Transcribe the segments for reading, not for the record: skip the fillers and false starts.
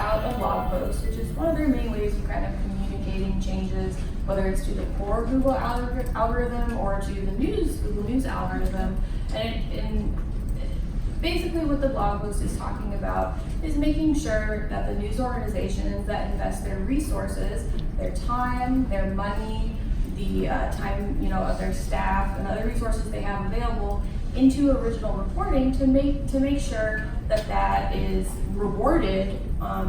out a blog post, which is one of their main ways of kind of communicating changes, whether it's to the core Google algorithm or to the Google News algorithm. And basically what the blog post is talking about is making sure that the news organizations that invest their resources, their time, their money, the time of their staff and other resources they have available into original reporting to make sure that that is rewarded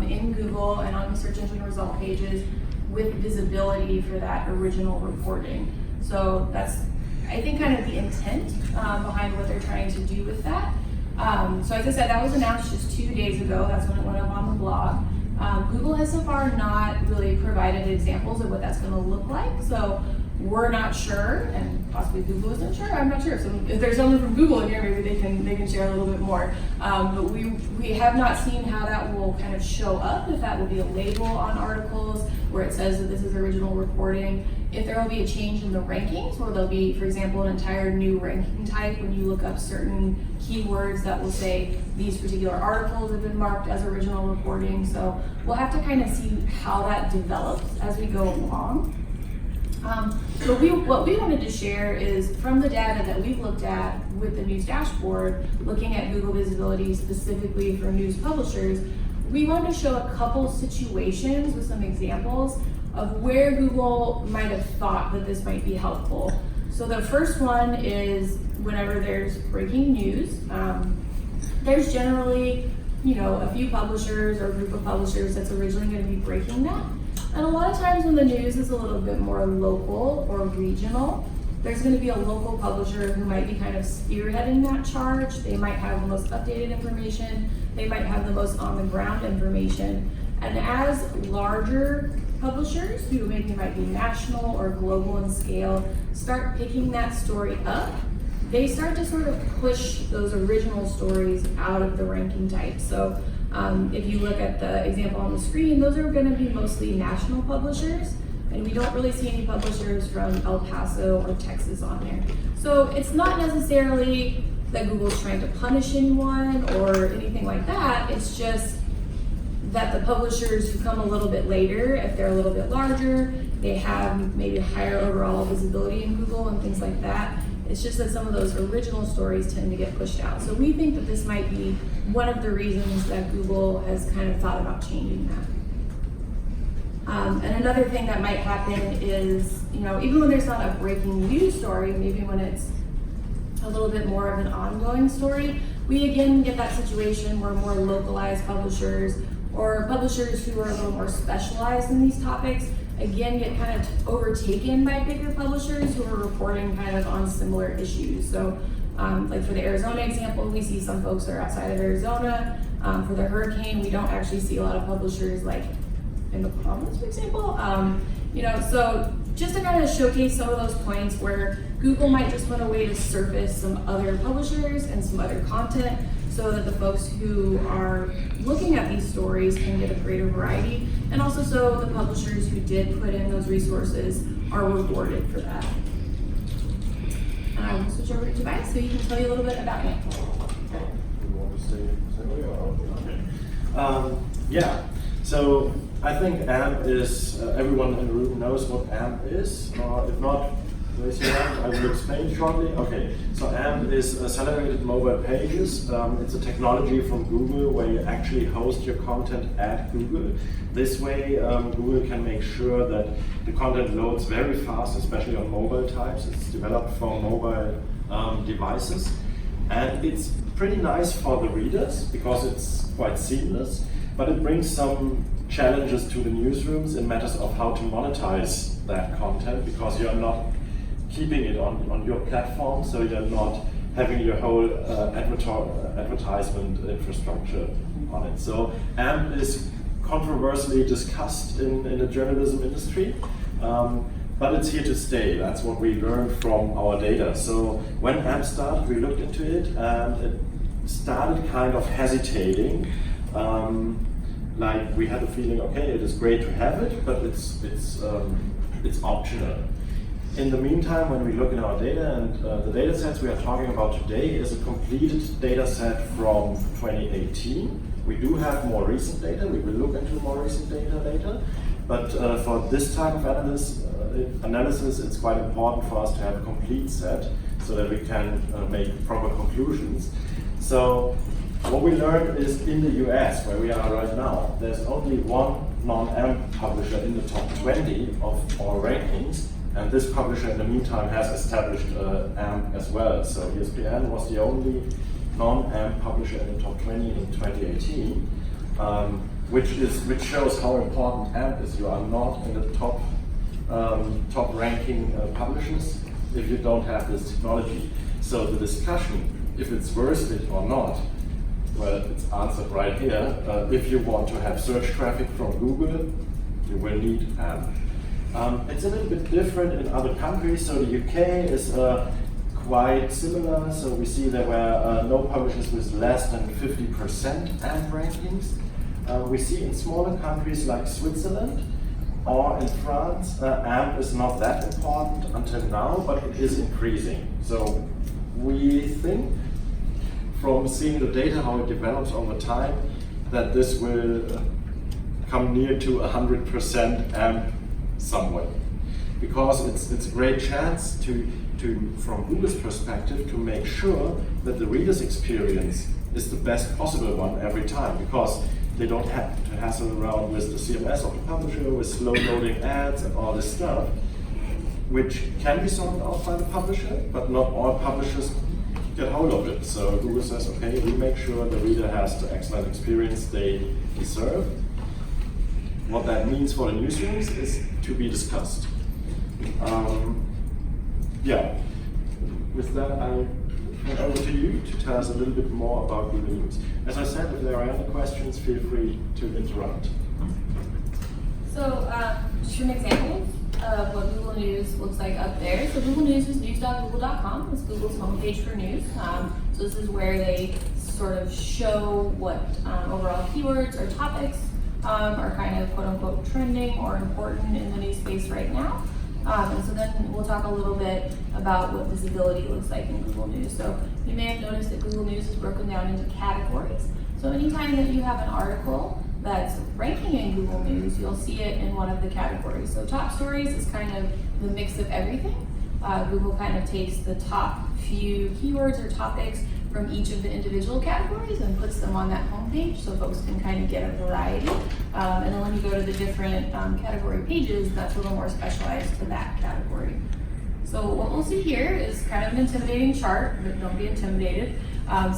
in Google and on the search engine result pages with visibility for that original reporting. So that's, I think, kind of the intent behind what they're trying to do with that. So as I said, that was announced just 2 days ago. That's when it went up on the blog. Google has so far not really provided examples of what that's going to look like. So we're not sure, and possibly Google isn't sure. I'm not sure. So if there's someone from Google in here, maybe they can share a little bit more. But we have not seen how that will kind of show up. If that will be a label on articles where it says that this is original reporting. If there will be a change in the rankings, or there'll be, for example, an entire new ranking type when you look up certain keywords that will say these particular articles have been marked as original reporting. So we'll have to kind of see how that develops as we go along. But what we wanted to share is from the data that we've looked at with the news dashboard, looking at Google visibility specifically for news publishers, we wanted to show a couple situations with some examples of where Google might have thought that this might be helpful. So the first one is whenever there's breaking news, there's generally, a few publishers or a group of publishers that's originally going to be breaking that. And a lot of times when the news is a little bit more local or regional, there's going to be a local publisher who might be kind of spearheading that charge. They might have the most updated information. They might have the most on-the-ground information. And as larger publishers, who maybe might be national or global in scale, start picking that story up, they start to sort of push those original stories out of the ranking type. So if you look at the example on the screen, those are going to be mostly national publishers, and we don't really see any publishers from El Paso or Texas on there. So it's not necessarily that Google's trying to punish anyone or anything like that. It's just that the publishers who come a little bit later, if they're a little bit larger, they have maybe higher overall visibility in Google and things like that. It's just that some of those original stories tend to get pushed out. So we think that this might be one of the reasons that Google has kind of thought about changing that. And another thing that might happen is, even when there's not a breaking news story, maybe when it's a little bit more of an ongoing story, we again get that situation where more localized publishers or publishers who are a little more specialized in these topics again get kind of overtaken by bigger publishers who are reporting kind of on similar issues. So like for the Arizona example, we see some folks that are outside of Arizona. For the hurricane, we don't actually see a lot of publishers like in the Bahamas, for example. So just to kind of showcase some of those points where Google might just want a way to surface some other publishers and some other content so that the folks who are looking at these stories can get a greater variety, and also so the publishers who did put in those resources are rewarded for that. And I will switch over to Tobias so he can tell you a little bit about it. Yeah, so I think AMP is, everyone in the room knows what AMP is, or if not, raise your hand, I will explain shortly. Okay, so AMP is Accelerated Mobile Pages. It's a technology from Google where you actually host your content at Google. This way, Google can make sure that the content loads very fast, especially on mobile types. It's developed for mobile devices. And it's pretty nice for the readers because it's quite seamless, but it brings some challenges to the newsrooms in matters of how to monetize that content, because you're not keeping it on your platform, so you're not having your whole advertisement infrastructure on it. So AMP is controversially discussed in the journalism industry, but it's here to stay. That's what we learned from our data. So when AMP started, we looked into it, and it started kind of hesitating. Like we had the feeling, okay, it is great to have it, but it's optional. In the meantime, when we look in our data, and the data sets we are talking about today is a completed data set from 2018. We do have more recent data. We will look into more recent data later. But for this type of analysis, it's quite important for us to have a complete set so that we can make proper conclusions. So what we learned is in the US, where we are right now, there's only one non-AMP publisher in the top 20 of our rankings. And this publisher in the meantime has established AMP as well. So ESPN was the only non-AMP publisher in the top 20 in 2018, which shows how important AMP is. You are not in the top ranking publishers if you don't have this technology. So the discussion, if it's worth it or not, well, it's answered right here. If you want to have search traffic from Google, you will need AMP. It's a little bit different in other countries. So the UK is quite similar. So we see there were no publishers with less than 50% AMP rankings. We see in smaller countries like Switzerland or in France, AMP is not that important until now, but it is increasing. So we think from seeing the data, how it develops over time, that this will come near to 100% AMP somewhere, because it's a great chance to from Google's perspective to make sure that the reader's experience is the best possible one every time, because they don't have to hassle around with the CMS of the publisher, with slow loading ads and all this stuff, which can be sorted out by the publisher, but not all publishers get hold of it. So Google says, okay, we make sure the reader has the excellent experience they deserve. What that means for the newsrooms is to be discussed. Yeah, with that I'll hand over to you to tell us a little bit more about Google News. As I said, if there are any questions, feel free to interrupt. So just some examples of what Google News looks like up there. So Google News is news.google.com. It's Google's homepage for news. So this is where they sort of show what overall keywords or topics are kind of quote unquote trending or important in the news space right now. And so then we'll talk a little bit about what visibility looks like in Google News. So you may have noticed that Google News is broken down into categories. So anytime that you have an article that's ranking in Google News, you'll see it in one of the categories. So top stories is kind of the mix of everything. Google kind of takes the top few keywords or topics from each of the individual categories and puts them on that homepage so folks can kind of get a variety. And then when you go to the different category pages, that's a little more specialized to that category. So what we'll see here is kind of an intimidating chart, but don't be intimidated.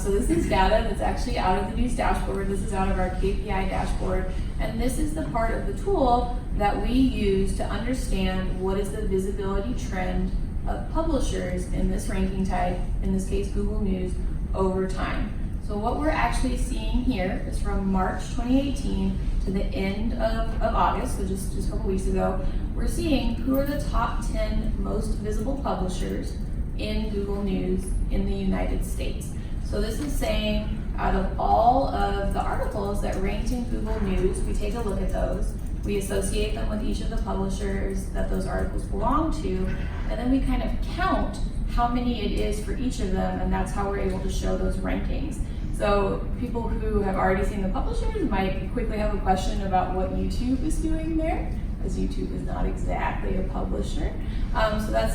So this is data that's actually out of the news dashboard. This is out of our KPI dashboard. And this is the part of the tool that we use to understand what is the visibility trend of publishers in this ranking type, in this case Google News, over time. So what we're actually seeing here is from March 2018 to the end of August, so just a couple weeks ago, we're seeing who are the top 10 most visible publishers in Google News in the United States. So this is saying out of all of the articles that ranked in Google News, we take a look at those, we associate them with each of the publishers that those articles belong to, and then we kind of count how many it is for each of them, and that's how we're able to show those rankings. So people who have already seen the publishers might quickly have a question about what YouTube is doing there, because YouTube is not exactly a publisher. So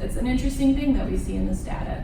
it's an interesting thing that we see in this data.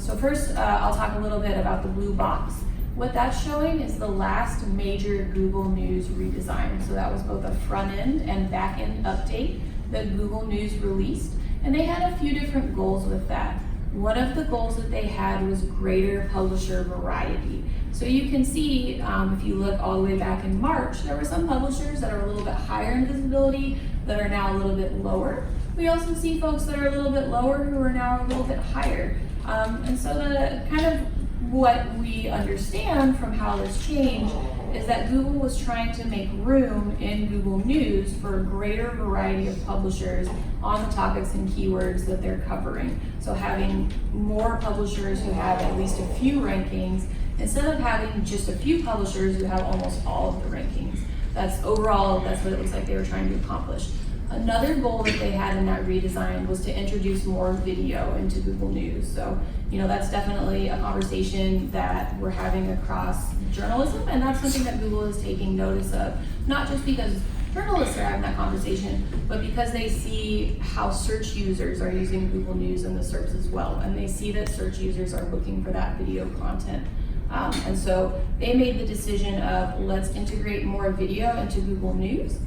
So first, I'll talk a little bit about the blue box. What that's showing is the last major Google News redesign. So that was both a front end and back end update that Google News released. And they had a few different goals with that. One of the goals that they had was greater publisher variety. So you can see, if you look all the way back in March, there were some publishers that are a little bit higher in visibility that are now a little bit lower. We also see folks that are a little bit lower who are now a little bit higher. And so the kind of what we understand from how this changed is that Google was trying to make room in Google News for a greater variety of publishers on the topics and keywords that they're covering. So having more publishers who have at least a few rankings instead of having just a few publishers who have almost all of the rankings. That's overall, that's what it looks like they were trying to accomplish. Another goal that they had in that redesign was to introduce more video into Google News. So, that's definitely a conversation that we're having across journalism, and that's something that Google is taking notice of, not just because journalists are having that conversation, but because they see how search users are using Google News in the search as well, and they see that search users are looking for that video content. And so they made the decision of, let's integrate more video into Google News,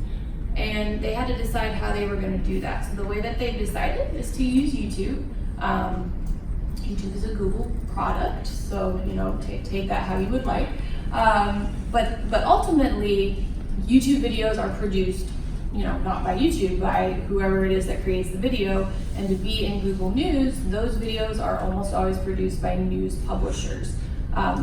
and they had to decide how they were going to do that. So the way that they decided is to use YouTube. YouTube is a Google product, so take that how you would like. But ultimately, YouTube videos are produced, not by YouTube, by whoever it is that creates the video. And to be in Google News, those videos are almost always produced by news publishers.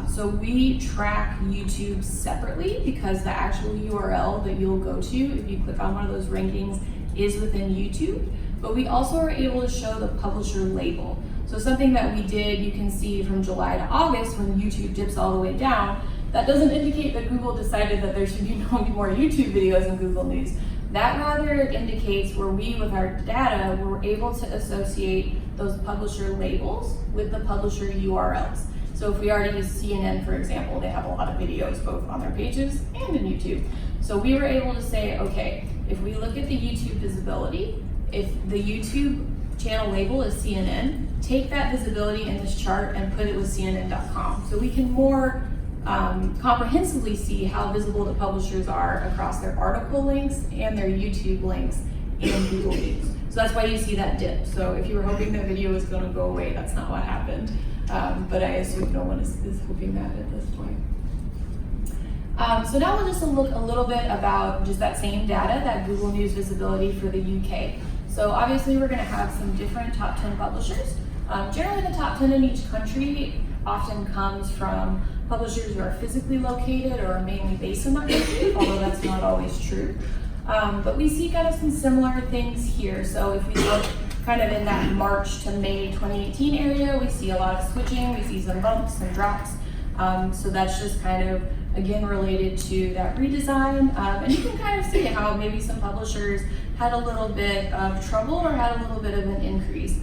So we track YouTube separately because the actual URL that you'll go to if you click on one of those rankings is within YouTube. But we also are able to show the publisher label. So something that we did, you can see from July to August when YouTube dips all the way down, that doesn't indicate that Google decided that there should be no more YouTube videos in Google News. That rather indicates where we, with our data, were able to associate those publisher labels with the publisher URLs. So if we already use CNN, for example, they have a lot of videos both on their pages and in YouTube. So we were able to say, okay, if we look at the YouTube visibility, if the YouTube channel label is CNN, take that visibility in this chart and put it with CNN.com. So we can more comprehensively see how visible the publishers are across their article links and their YouTube links in Google News. So that's why you see that dip. So if you were hoping the video was going to go away, that's not what happened. But I assume no one is hoping that at this point. So now we'll just look a little bit about just that same data, that Google News visibility for the UK. So obviously we're going to have some different top 10 publishers. Generally the top 10 in each country often comes from publishers who are physically located or are mainly based in that country, although that's not always true. But we see kind of some similar things here. So if we look kind of in that March to May 2018 area, we see a lot of switching, we see some bumps and drops. So that's just kind of, again, related to that redesign. And you can kind of see how maybe some publishers had a little bit of trouble or had a little bit of an increase.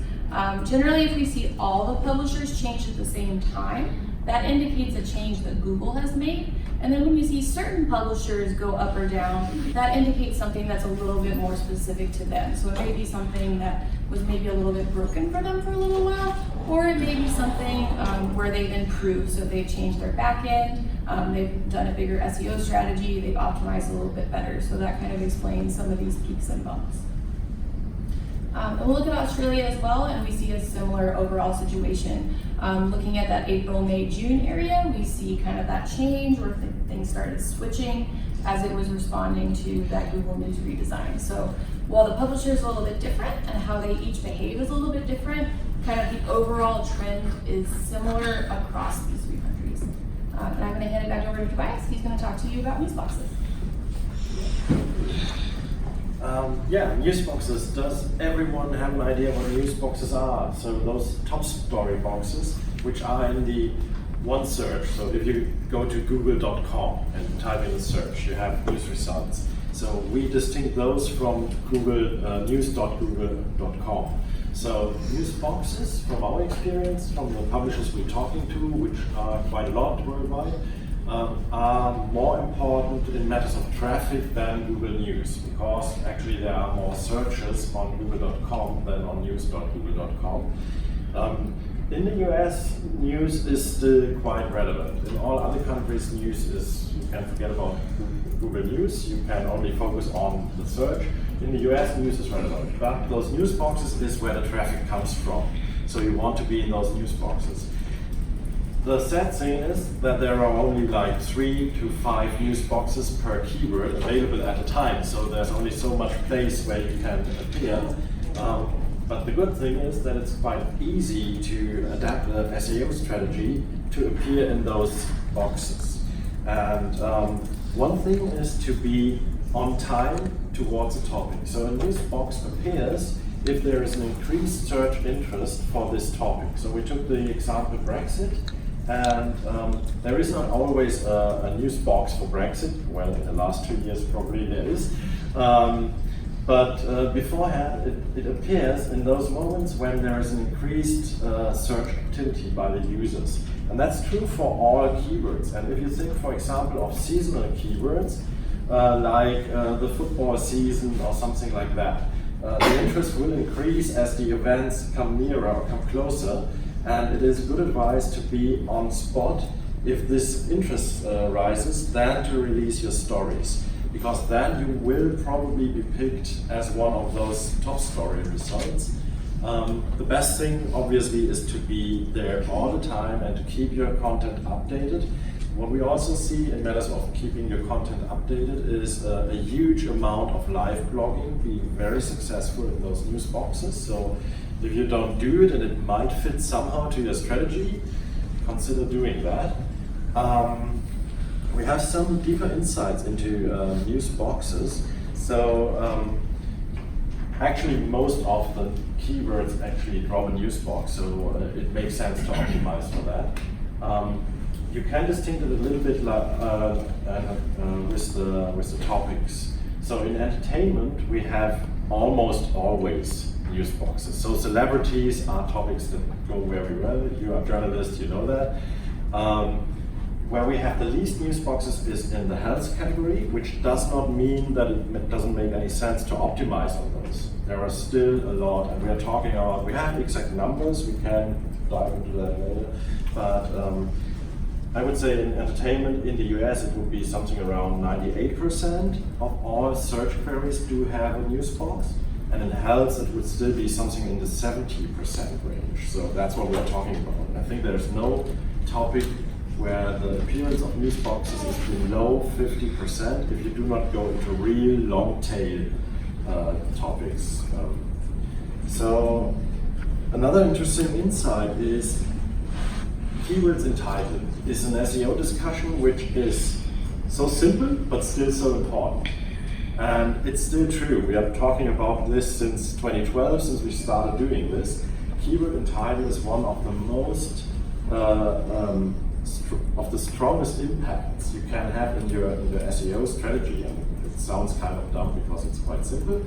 Generally, if we see all the publishers change at the same time, that indicates a change that Google has made. And then when you see certain publishers go up or down, that indicates something that's a little bit more specific to them. So it may be something that was maybe a little bit broken for them for a little while, or it may be something where they've improved. So they've changed their back end, they've done a bigger SEO strategy, they've optimized a little bit better. So that kind of explains some of these peaks and bumps. And we'll look at Australia as well, and we see a similar overall situation. Looking at that April, May, June area, we see kind of that change where things started switching as it was responding to that Google News redesign. So while the publisher is a little bit different and how they each behave is a little bit different, kind of the overall trend is similar across these three countries. And I'm going to hand it back over to Tobias. He's going to talk to you about news boxes. News boxes. Does everyone have an idea what news boxes are? So those top story boxes, which are in the one search. So if you go to google.com and type in a search, you have news results. So we distinct those from Google news.google.com. So news boxes, from our experience, from the publishers we're talking to, which are quite a lot worldwide, are more important in matters of traffic than Google News, because actually there are more searches on google.com than on news.google.com. In the US, news is still quite relevant. In all other countries, news is, you can forget about Google News, you can only focus on the search. In the US, news is relevant, but those news boxes is where the traffic comes from. So you want to be in those news boxes. The sad thing is that there are only like 3 to 5 news boxes per keyword available at a time, so there's only so much place where you can appear. But the good thing is that it's quite easy to adapt the SEO strategy to appear in those boxes. And one thing is to be on time towards a topic. So a news box appears if there is an increased search interest for this topic. So we took the example Brexit. And there is not always a news box for Brexit. Well, in the last 2 years probably there is. But beforehand, it appears in those moments when there is an increased search activity by the users. And that's true for all keywords. And if you think, for example, of seasonal keywords, like the football season or something like that, the interest will increase as the events come nearer or come closer. And it is good advice to be on spot if this interest rises, then to release your stories. Because then you will probably be picked as one of those top story results. The best thing, obviously, is to be there all the time and to keep your content updated. What we also see in matters of keeping your content updated is a huge amount of live blogging being very successful in those news boxes. So if you don't do it and it might fit somehow to your strategy, consider doing that. We have some deeper insights into news boxes. So actually most of the keywords actually drop a news box, so it makes sense to optimize for that. You can distinct it a little bit with the topics. So in entertainment, we have almost always news boxes. So celebrities are topics that go very well. You are journalists, you know that. Where we have the least news boxes is in the health category, which does not mean that it doesn't make any sense to optimize on those. There are still a lot, and we are talking about, we have exact numbers, we can dive into that later, but I would say in entertainment in the US it would be something around 98% of all search queries do have a news box, and in health it would still be something in the 70% range. So that's what we're talking about. I think there's no topic where the appearance of news boxes is below 50% if you do not go into real long tail topics. So another interesting insight is keywords in title is an SEO discussion which is so simple but still so important. And it's still true. We are talking about this since 2012, since we started doing this. Keyword in title is one of the most of the strongest impacts you can have in your SEO strategy. And it sounds kind of dumb because it's quite simple,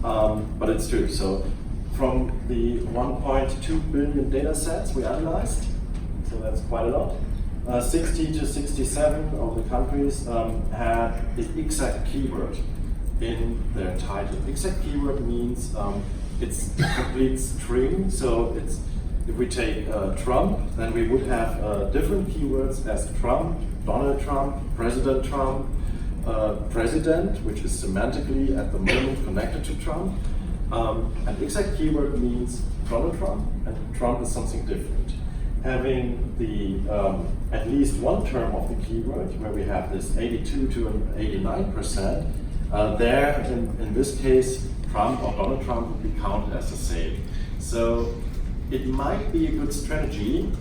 but it's true. So from the 1.2 billion data sets we analyzed, so that's quite a lot, 60 to 67 of the countries had the exact keyword in their title. Exact keyword means it's a complete string, so it's, if we take Trump, then we would have different keywords as Trump, Donald Trump, President Trump, President, which is semantically at the moment connected to Trump. An exact keyword means Donald Trump, and Trump is something different. Having the at least one term of the keyword, where we have this 82 to 89%, there in this case, Trump or Donald Trump would be counted as the same. So it might be a good strategy,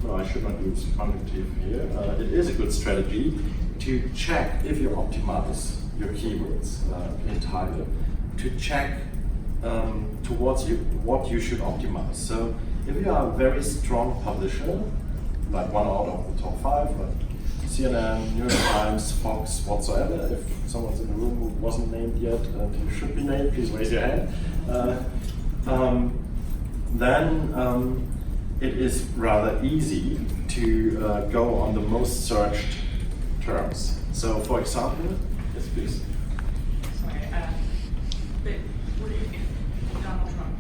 no, I should not use conjunctive here, it is a good strategy to check if you optimize your keywords in title, to check towards what you should optimize. So if you are a very strong publisher, like one out of the top 5, like CNN, New York Times, Fox, whatsoever, if someone's in the room who wasn't named yet and who should be named, please raise your hand. Then it is rather easy to go on the most searched terms. So for example, yes please. Sorry, but would it, if Donald Trump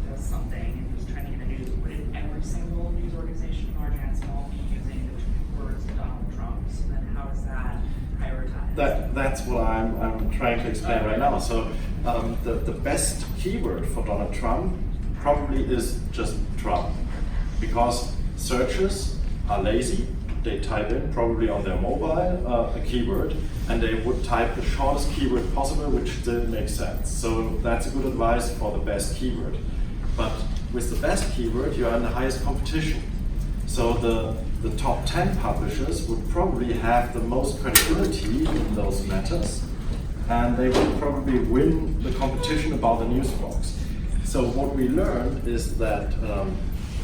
does something and he's trending in the news, would it every single news organization, large and small, be using the words Donald Trump? So then how is that prioritized? That's what I'm trying to explain right now. So the best keyword for Donald Trump probably is just Trump, because searchers are lazy. They type in, probably on their mobile, a keyword, and they would type the shortest keyword possible, which still makes sense. So that's a good advice for the best keyword. But with the best keyword, you are in the highest competition. So the top 10 publishers would probably have the most credibility in those matters, and they would probably win the competition about the news box. So what we learned is that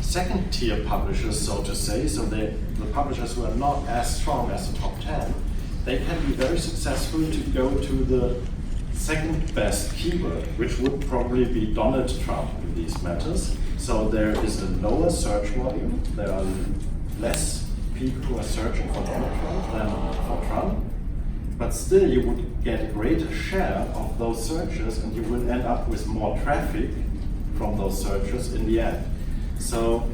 second tier publishers, so to say, so the publishers who are not as strong as the top 10, they can be very successful to go to the second best keyword, which would probably be Donald Trump in these matters. So there is a lower search volume. There are less people who are searching for Donald Trump than for Trump. But still you would get a greater share of those searches and you will end up with more traffic from those searches in the end. So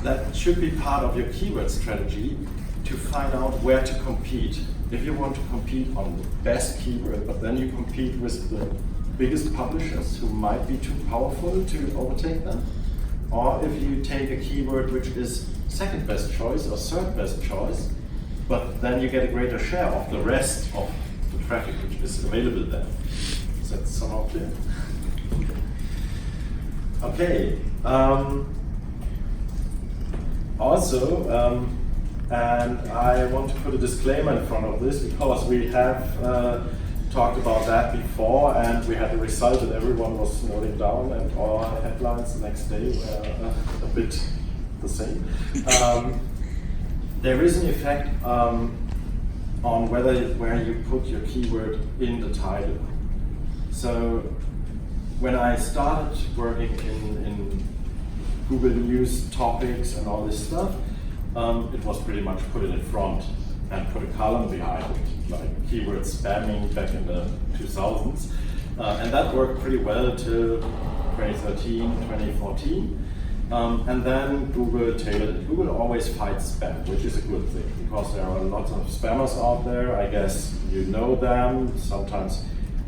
that should be part of your keyword strategy to find out where to compete. If you want to compete on the best keyword, but then you compete with the biggest publishers who might be too powerful to overtake them, or if you take a keyword which is second best choice or third best choice, but then you get a greater share of the rest of the traffic which is available there. Is that somehow clear? Okay. And I want to put a disclaimer in front of this because we have talked about that before, and we had the result that everyone was noting down, and our headlines the next day were a bit the same. There is an effect on where you put your keyword in the title. So when I started working in Google News topics and all this stuff, it was pretty much put it in front and put a column behind it, like keyword spamming back in the 2000s. And that worked pretty well till 2013, 2014. And then Google tailored it. Google always fights spam, which is a good thing because there are lots of spammers out there. I guess you know them. Sometimes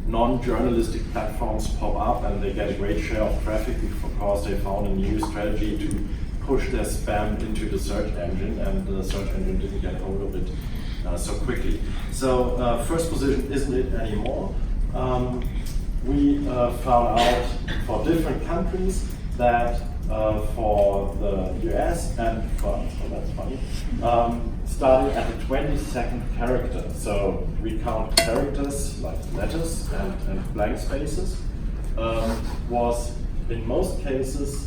non-journalistic platforms pop up and they get a great share of traffic because they found a new strategy to push their spam into the search engine, and the search engine didn't get hold of it so quickly. So first position isn't it anymore. We found out for different countries that for the US and France, oh that's funny, starting at the 22nd character. So we count characters like letters and blank spaces, was in most cases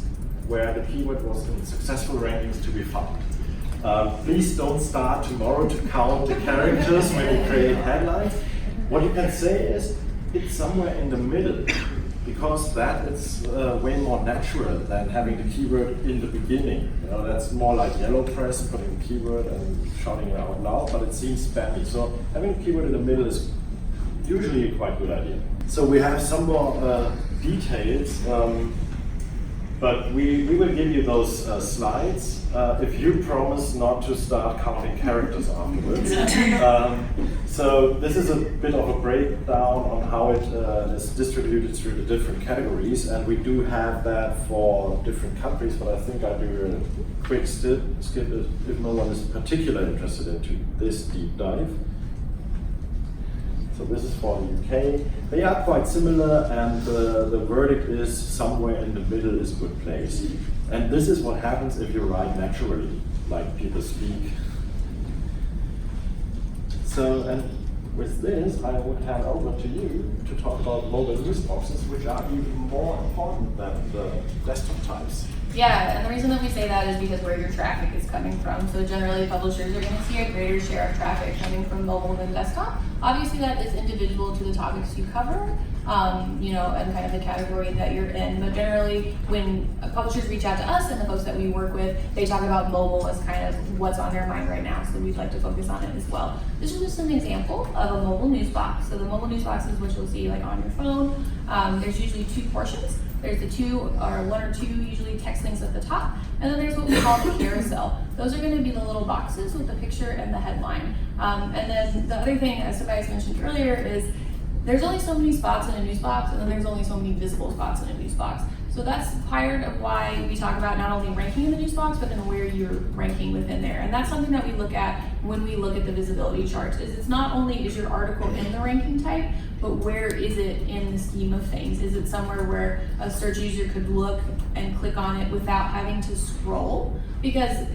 where the keyword was in successful rankings to be found. Please don't start tomorrow to count the characters when you create headlines. What you can say is it's somewhere in the middle, because that is way more natural than having the keyword in the beginning. You know, that's more like yellow press, putting the keyword and shouting it out loud, but it seems spammy. So having a keyword in the middle is usually a quite good idea. So we have some more details, but we will give you those slides if you promise not to start counting characters afterwards. So this is a bit of a breakdown on how it is distributed through the different categories, and we do have that for different countries, but I think I'll do a quick skip if no one is particularly interested into this deep dive. So this is for the UK. They are quite similar, and the verdict is somewhere in the middle is a good place. And this is what happens if you write naturally, like people speak. So, and with this, I would hand over to you to talk about mobile news boxes, which are even more important than the desktop types. Yeah, and the reason that we say that is because where your traffic is coming from. So generally publishers are going to see a greater share of traffic coming from mobile than desktop. Obviously that is individual to the topics you cover, and kind of the category that you're in. But generally when publishers reach out to us and the folks that we work with, they talk about mobile as kind of what's on their mind right now. So we'd like to focus on it as well. This is just an example of a mobile news box. So the mobile news box is what you'll see like on your phone. There's usually two portions. There's the two or one or two usually text links at the top, and then there's what we call the carousel. Those are going to be the little boxes with the picture and the headline. And then the other thing, as Tobias mentioned earlier, is there's only so many spots in a news box, and then there's only so many visible spots in a news box. So that's part of why we talk about not only ranking in the news box, but then where you're ranking within there. And that's something that we look at when we look at the visibility charts. Is it's not only is your article in the ranking type, but where is it in the scheme of things? Is it somewhere where a search user could look and click on it without having to scroll? Because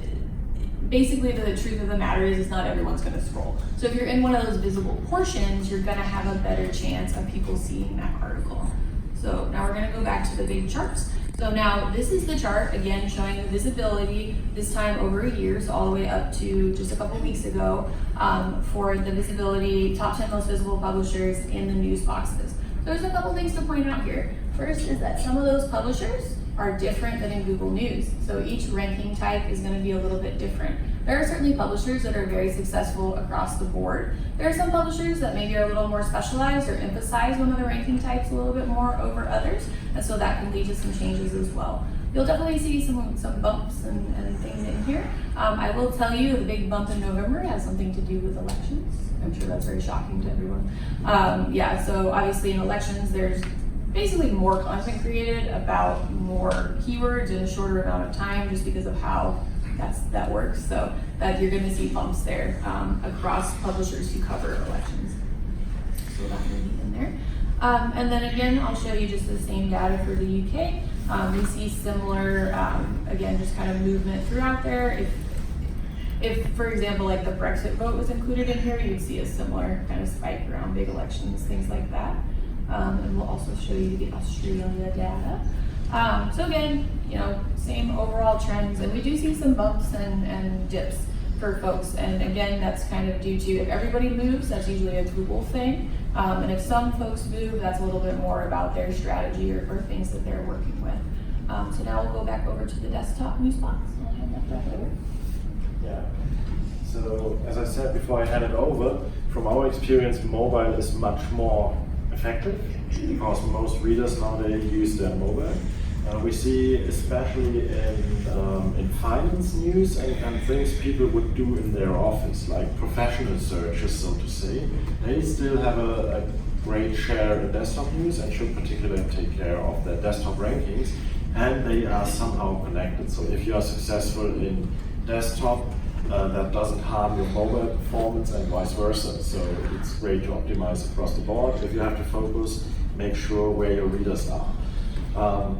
basically the truth of the matter is not everyone's gonna scroll. So if you're in one of those visible portions, you're gonna have a better chance of people seeing that article. So now we're gonna go back to the big charts. So now this is the chart, again, showing the visibility, this time over a year, so all the way up to just a couple weeks ago, for the visibility, top 10 most visible publishers in the news boxes. There's a couple things to point out here. First is that some of those publishers are different than in Google News. So each ranking type is going to be a little bit different. There are certainly publishers that are very successful across the board. There are some publishers that maybe are a little more specialized or emphasize one of the ranking types a little bit more over others, and so that can lead to some changes as well. You'll definitely see some bumps and things in here. I will tell you the big bump in November has something to do with elections. I'm sure that's very shocking to everyone. Yeah, so obviously in elections there's basically more content created about more keywords in a shorter amount of time just because of how that works. So that you're going to see bumps there across publishers who cover elections. So that will be in there. And then again, I'll show you just the same data for the UK. We see similar, again, just kind of movement throughout there. If, for example, like the Brexit vote was included in here, you'd see a similar kind of spike around big elections, things like that. And we'll also show you the Australia data. So again, same overall trends, and we do see some bumps and dips for folks. And again, that's kind of due to if everybody moves, that's usually a Google thing. And if some folks move, that's a little bit more about their strategy or things that they're working with. So now we'll go back over to the desktop news box. I'll hand that back over. Yeah. So as I said before I hand it over, from our experience, mobile is much more effective because most readers nowadays use their mobile. We see, especially in finance news and things people would do in their office, like professional searches, so to say, they still have a great share in desktop news and should particularly take care of their desktop rankings, and they are somehow connected. So if you are successful in desktop, that doesn't harm your mobile performance and vice versa. So it's great to optimize across the board. If you have to focus, make sure where your readers are.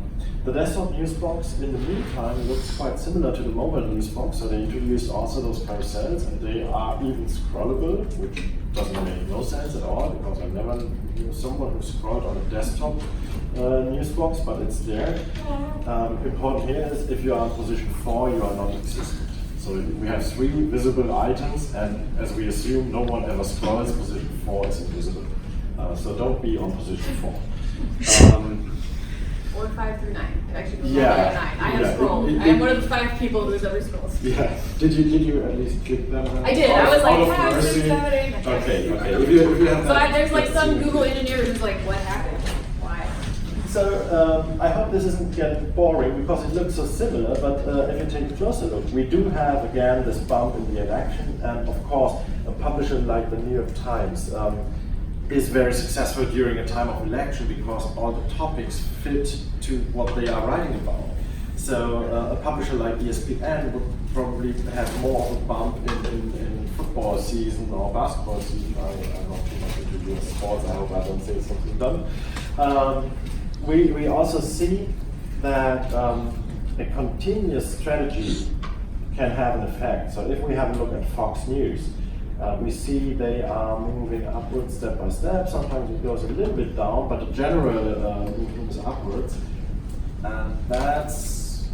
The desktop news box in the meantime looks quite similar to the mobile news box, so they introduced also those carousels, and they are even scrollable, which doesn't make no sense at all because I never knew someone who scrolled on a desktop news box, but it's there. Important here is if you are in position 4, you are not existent. So we have 3 visible items, and as we assume, no one ever scrolls, position 4 is invisible. So don't be on position 4. Or 5 through 9. Actually, Yeah, 9. I have scrolled. I am one of the 5 people who's ever scrolled. Yeah. Did you at least click them? I did. I was like, out of 5, 6, mercy? 7, 8. Okay. If you have So that, there's like let's some see. Google engineer who's like, what happened? Why? So I hope this isn't getting boring because it looks so similar, but if you take a closer look, we do have again this bump in the election, and of course a publisher like the New York Times is very successful during a time of election because all the topics fit to what they are writing about. So a publisher like ESPN would probably have more of a bump in football season or basketball season. I'm not too much into US sports, I hope I don't say something dumb. We also see that a continuous strategy can have an effect. So if we have a look at Fox News, we see they are moving upwards step by step. Sometimes it goes a little bit down, but the general movement is upwards. And that's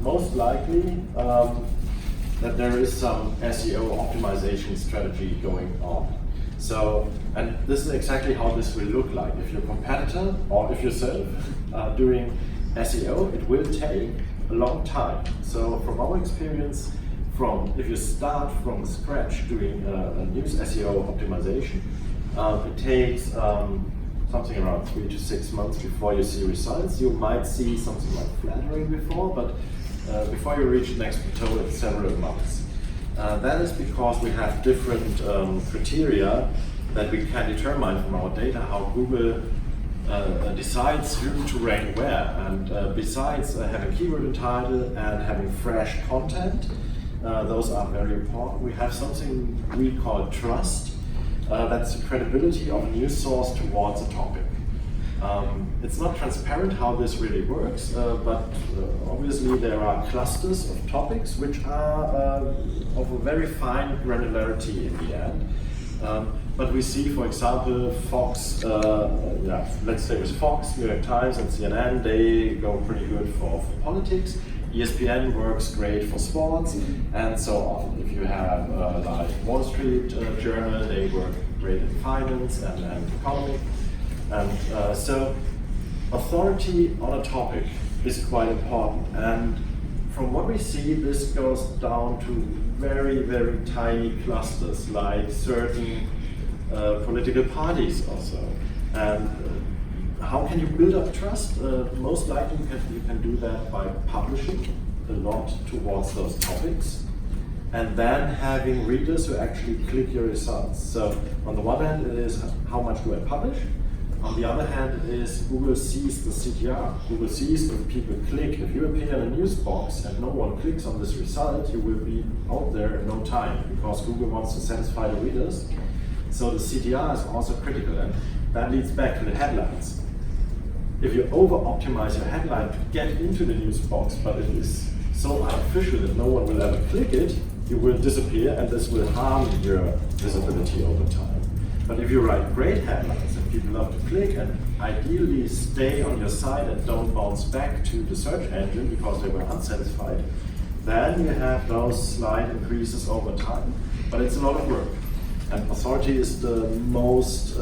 most likely that there is some SEO optimization strategy going on. So, and this is exactly how this will look like. If your competitor or if yourself are doing SEO, it will take a long time. So from our experience, if you start from scratch doing a news SEO optimization, it takes something around 3 to 6 months before you see results. You might see something like flattering before, but before you reach the next plateau, it's several months. That is because we have different criteria that we can determine from our data how Google decides who to rank where. And besides having keyword in title and having fresh content, those are very important. We have something we call trust. That's the credibility of a news source towards a topic. It's not transparent how this really works, but obviously there are clusters of topics which are of a very fine granularity in the end. But we see, for example, Fox, let's say with Fox, New York Times and CNN, they go pretty good for politics. ESPN works great for sports, and so on. If you have like Wall Street Journal, they work great in finance and economy. And so authority on a topic is quite important. And from what we see, this goes down to very, very tiny clusters, like certain political parties also. And how can you build up trust? Most likely you can do that by publishing a lot towards those topics, and then having readers who actually click your results. So on the one hand, it is how much do I publish? On the other hand, it is Google sees the CTR. Google sees if people click. If you appear in a news box and no one clicks on this result, you will be out there in no time, because Google wants to satisfy the readers. So the CTR is also critical, and that leads back to the headlines. If you over-optimize your headline to get into the news box, but it is so artificial that no one will ever click it, you will disappear, and this will harm your visibility over time. But if you write great headlines and people love to click and ideally stay on your site and don't bounce back to the search engine because they were unsatisfied, then you have those slight increases over time. But it's a lot of work. And authority is the most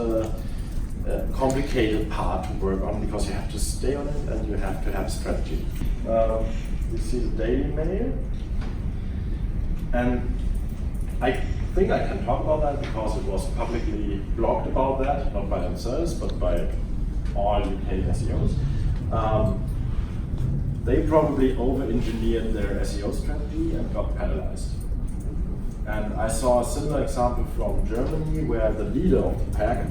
complicated part to work on, because you have to stay on it and you have to have strategy. You see the Daily Mail. And I think I can talk about that because it was publicly blogged about that, not by themselves, but by all UK SEOs. They probably over-engineered their SEO strategy and got penalized. And I saw a similar example from Germany, where the leader of the pack,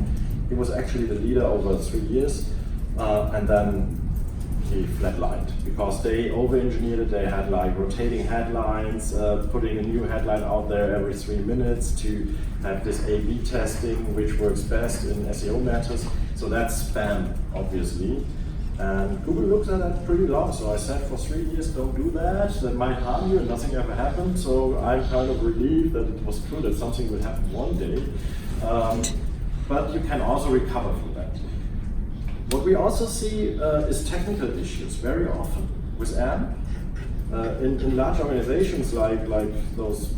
he was actually the leader over 3 years, and then he flatlined because they over-engineered it. They had like rotating headlines, putting a new headline out there every 3 minutes to have this A/B testing, which works best in SEO matters. So that's spam, obviously. And Google looks at that pretty long. So I said for 3 years, don't do that. That might harm you, and nothing ever happened. So I'm kind of relieved that it was true, that something will happen one day. But you can also recover from that. What we also see is technical issues very often with AMP. In large organizations like those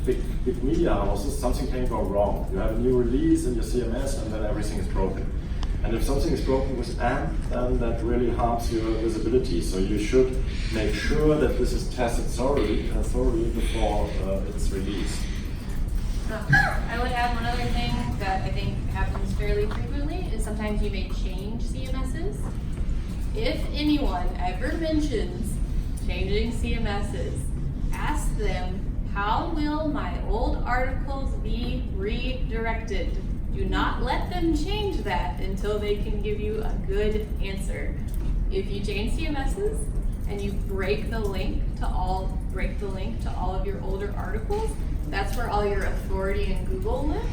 big media houses, something can go wrong. You have a new release in your CMS and then everything is broken. And if something is broken with AMP, then that really harms your visibility. So you should make sure that this is tested thoroughly before it's released. I would add one other thing that I think happens fairly frequently is sometimes you may change CMSs. If anyone ever mentions changing CMSs, ask them, how will my old articles be redirected? Do not let them change that until they can give you a good answer. If you change CMSs and you break the link to all of your older articles, that's where all your authority in Google lives.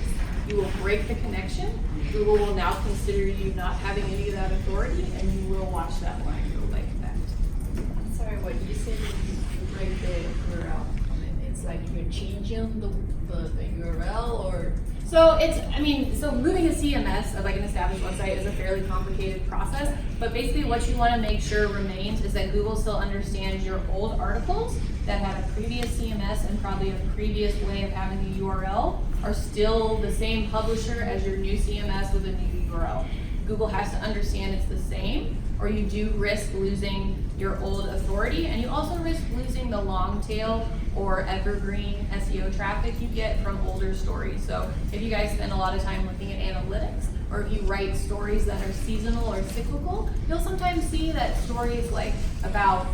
You will break the connection. Google will now consider you not having any of that authority, and you will watch that line go like that. Sorry, what you said, you break the URL. It's like you're changing the URL, or? So so moving a CMS, like an established website, is a fairly complicated process, but basically what you want to make sure remains is that Google still understands your old articles that had a previous CMS and probably a previous way of having a URL are still the same publisher as your new CMS with a new URL. Google has to understand it's the same, or you do risk losing your old authority, and you also risk losing the long tail or evergreen SEO traffic you get from older stories. So if you guys spend a lot of time looking at analytics, or if you write stories that are seasonal or cyclical, you'll sometimes see that stories like about,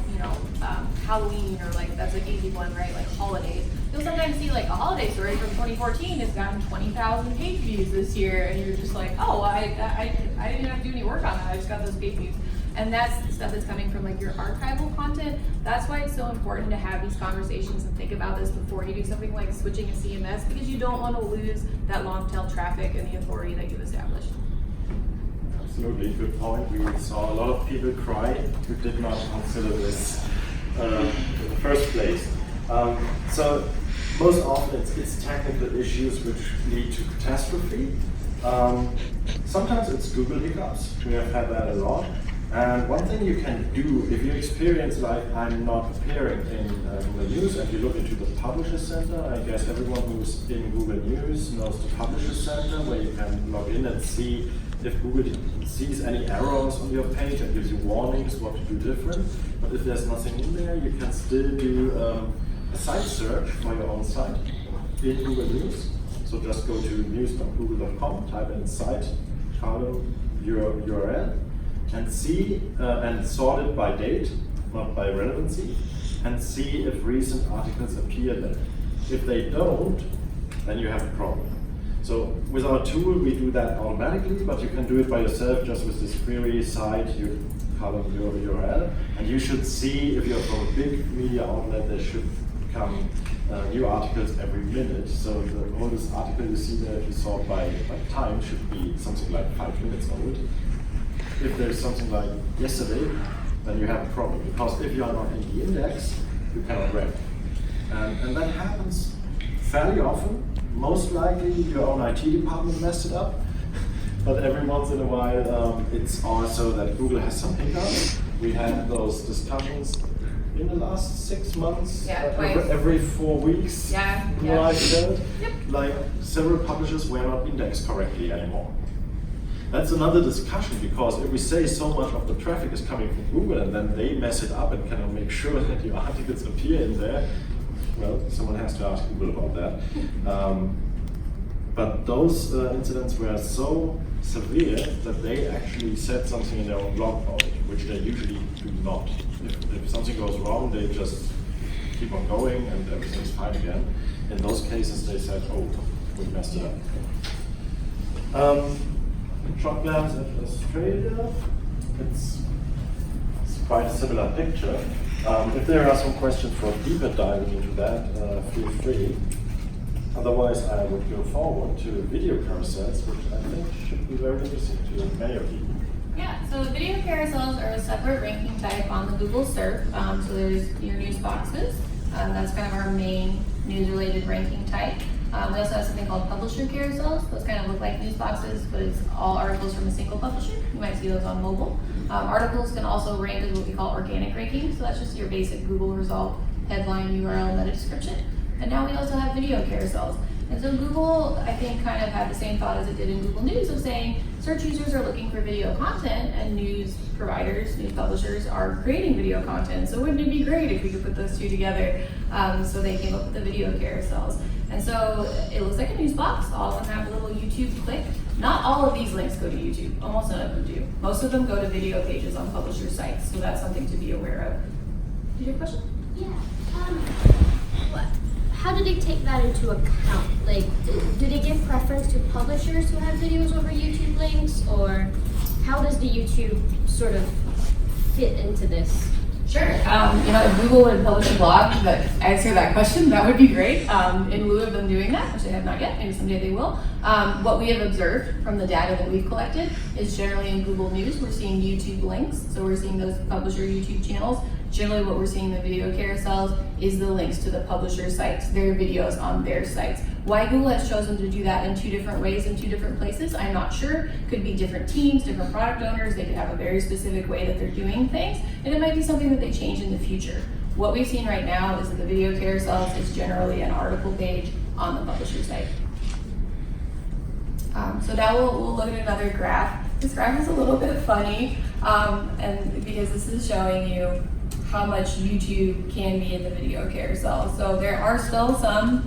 Halloween, or like, that's an easy one, right? Like holidays. You'll sometimes see like a holiday story from 2014 has gotten 20,000 page views this year, and you're just like, oh, I didn't even have to do any work on that. I just got those page views. And that's the stuff that's coming from like your archival content. That's why it's so important to have these conversations and think about this before you do something like switching a CMS, because you don't want to lose that long tail traffic and the authority that you've established. Absolutely, good point. We saw a lot of people cry who did not consider this in the first place. So most often it's technical issues which lead to catastrophe. Sometimes it's Google hiccups. We have had that a lot. And one thing you can do, if you experience like I'm not appearing in Google News and you look into the Publisher Center, I guess everyone who's in Google News knows the Publisher Center, where you can log in and see if Google sees any errors on your page and gives you warnings what to do different. But if there's nothing in there, you can still do a site search for your own site in Google News. So just go to news.google.com, type in site, column, your URL, and see and sort it by date, not by relevancy, and see if recent articles appear there. If they don't, then you have a problem. So with our tool, we do that automatically, but you can do it by yourself just with this query site, you column your URL, and you should see if you're from a big media outlet, there should come new articles every minute. So the oldest article you see there, if you sort by time, should be something like 5 minutes old. If there's something like yesterday, then you have a problem, because if you are not in the index, you cannot rank. And that happens fairly often. Most likely your own IT department messed it up, but every once in a while it's also that Google has some hiccups. We had those discussions in the last 6 months, every 4 weeks, like that. Yep. Like several publishers were not indexed correctly anymore. That's another discussion, because if we say so much of the traffic is coming from Google and then they mess it up and cannot make sure that your articles appear in there, well, someone has to ask Google about that. But those incidents were so severe that they actually said something in their own blog post, which they usually do not. If something goes wrong, they just keep on going and everything's fine again. In those cases, they said, oh, we messed it up. Shot glance at Australia, it's quite a similar picture. If there are some questions for deeper diving into that, feel free. Otherwise, I would go forward to video carousels, which I think should be very interesting to many of you. Yeah, so video carousels are a separate ranking type on the Google SERP. So there's your news boxes. That's kind of our main news-related ranking type. We also have something called publisher carousels. Those kind of look like news boxes, but it's all articles from a single publisher. You might see those on mobile. Articles can also rank as what we call organic ranking. So that's just your basic Google result, headline, URL, meta description. And now we also have video carousels. And so Google, I think, kind of had the same thought as it did in Google News of saying search users are looking for video content and news providers, news publishers are creating video content. So wouldn't it be great if we could put those two together? So they came up with the video carousels. And so it looks like a news box. All of them have a little YouTube click. Not all of these links go to YouTube. Almost none of them do. Most of them go to video pages on publisher sites. So that's something to be aware of. Did you have a question? Yeah. How do they take that into account? Like, do they give preference to publishers who have videos over YouTube links, or how does the YouTube sort of fit into this? Sure. If Google would publish a blog that answer that question, that would be great. In lieu of them doing that, which they have not yet, maybe someday they will. What we have observed from the data that we've collected is generally in Google News, we're seeing YouTube links. So we're seeing those publisher YouTube channels. Generally what we're seeing in the video carousels is the links to the publisher sites, their videos on their sites. Why Google has chosen to do that in 2 different ways in 2 different places, I'm not sure. Could be different teams, different product owners. They could have a very specific way that they're doing things, and it might be something that they change in the future. What we've seen right now is that the video carousels is generally an article page on the publisher site. So now we'll look at another graph. This graph is a little bit funny, and because this is showing you how much YouTube can be in the video carousel. So there are still some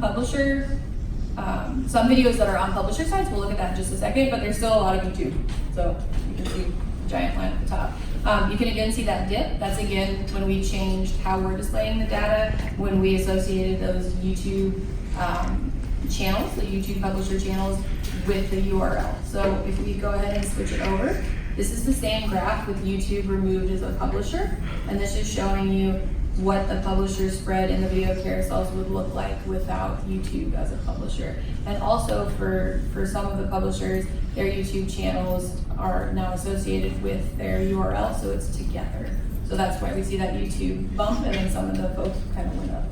some videos that are on publisher sites. We'll look at that in just a second, but there's still a lot of YouTube. So you can see the giant line at the top. You can again see that dip. That's again when we changed how we're displaying the data, when we associated those YouTube channels, the YouTube publisher channels, with the URL. So if we go ahead and switch it over, this is the same graph with YouTube removed as a publisher, and this is showing you what the publisher spread in the video carousels would look like without YouTube as a publisher. And also for some of the publishers, their YouTube channels are now associated with their URL, so it's together. So that's why we see that YouTube bump, and then some of the folks kind of went up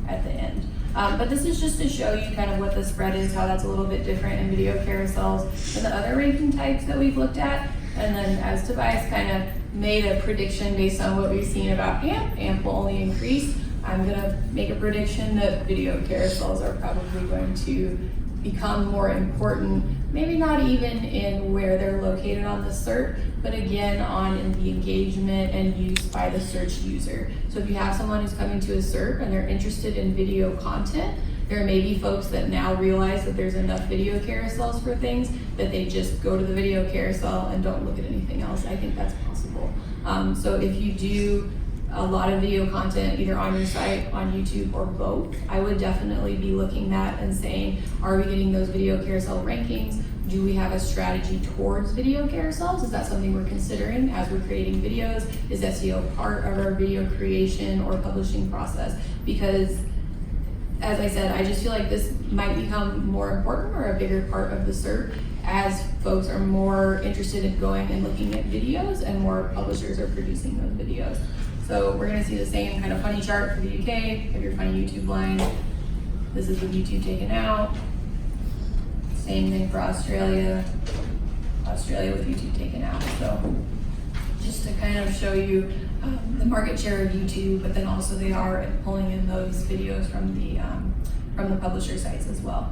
at the end. But this is just to show you kind of what the spread is, how that's a little bit different in video carousels than the other ranking types that we've looked at. And then as Tobias kind of made a prediction based on what we've seen about AMP will only increase. I'm gonna make a prediction that video carousels are probably going to become more important, maybe not even in where they're located on the SERP, but again in the engagement and use by the search user. So if you have someone who's coming to a SERP and they're interested in video content, there may be folks that now realize that there's enough video carousels for things that they just go to the video carousel and don't look at anything else. I think that's possible. So if you do a lot of video content either on your site, on YouTube, or both, I would definitely be looking at and saying, are we getting those video carousel rankings? Do we have a strategy towards video carousels? Is that something we're considering as we're creating videos? Is SEO part of our video creation or publishing process? Because as I said, I just feel like this might become more important or a bigger part of the SERP as folks are more interested in going and looking at videos and more publishers are producing those videos. So we're gonna see the same kind of funny chart for the UK, have your funny YouTube line. This is with YouTube taken out. Same thing for Australia. Australia with YouTube taken out. So just to kind of show you the market share of YouTube, but then also they are pulling in those videos from the publisher sites as well.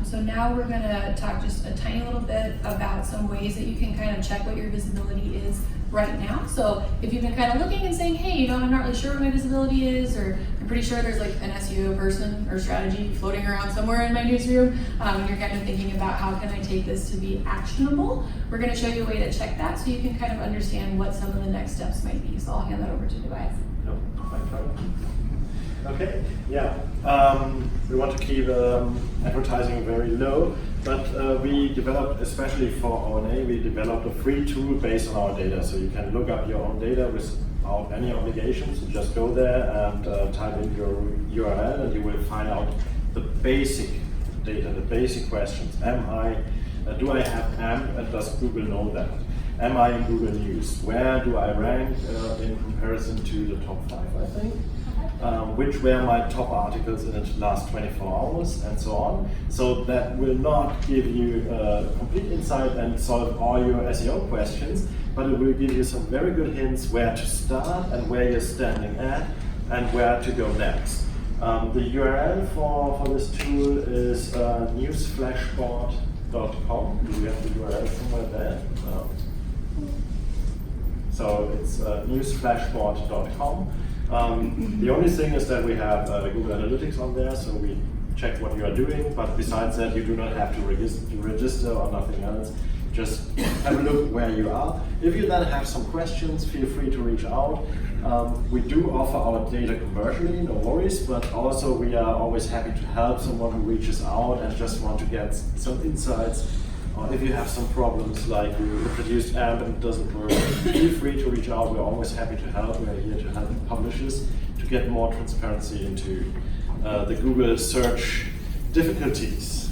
So now we're gonna talk just a tiny little bit about some ways that you can kind of check what your visibility is right now. So if you've been kind of looking and saying, hey, I'm not really sure what my visibility is, or I'm pretty sure there's like an SEO person or strategy floating around somewhere in my newsroom, and you're kind of thinking about how can I take this to be actionable, we're gonna show you a way to check that so you can kind of understand what some of the next steps might be. So I'll hand that over to Tobias. Okay, yeah. We want to keep advertising very low, but we developed, especially for O&A, we developed a free tool based on our data. So you can look up your own data without any obligations. You just go there and type in your URL and you will find out the basic data, the basic questions. Do I have AMP and does Google know that? Am I in Google News? Where do I rank in comparison to the top 5, I think? Which were my top articles in the last 24 hours, and so on. So that will not give you complete insight and solve all your SEO questions, but it will give you some very good hints where to start and where you're standing at and where to go next. The URL for this tool is newsflashboard.com. Do we have the URL somewhere there? So it's newsflashboard.com. The only thing is that we have Google Analytics on there, so we check what you are doing, but besides that, you do not have to register or nothing else. Just have a look where you are. If you then have some questions, feel free to reach out. We do offer our data commercially, no worries, but also we are always happy to help someone who reaches out and just want to get some insights. Or if you have some problems like you produced AMP and it doesn't work, feel free to reach out. We're always happy to help. We're here to help publishers to get more transparency into the Google search difficulties.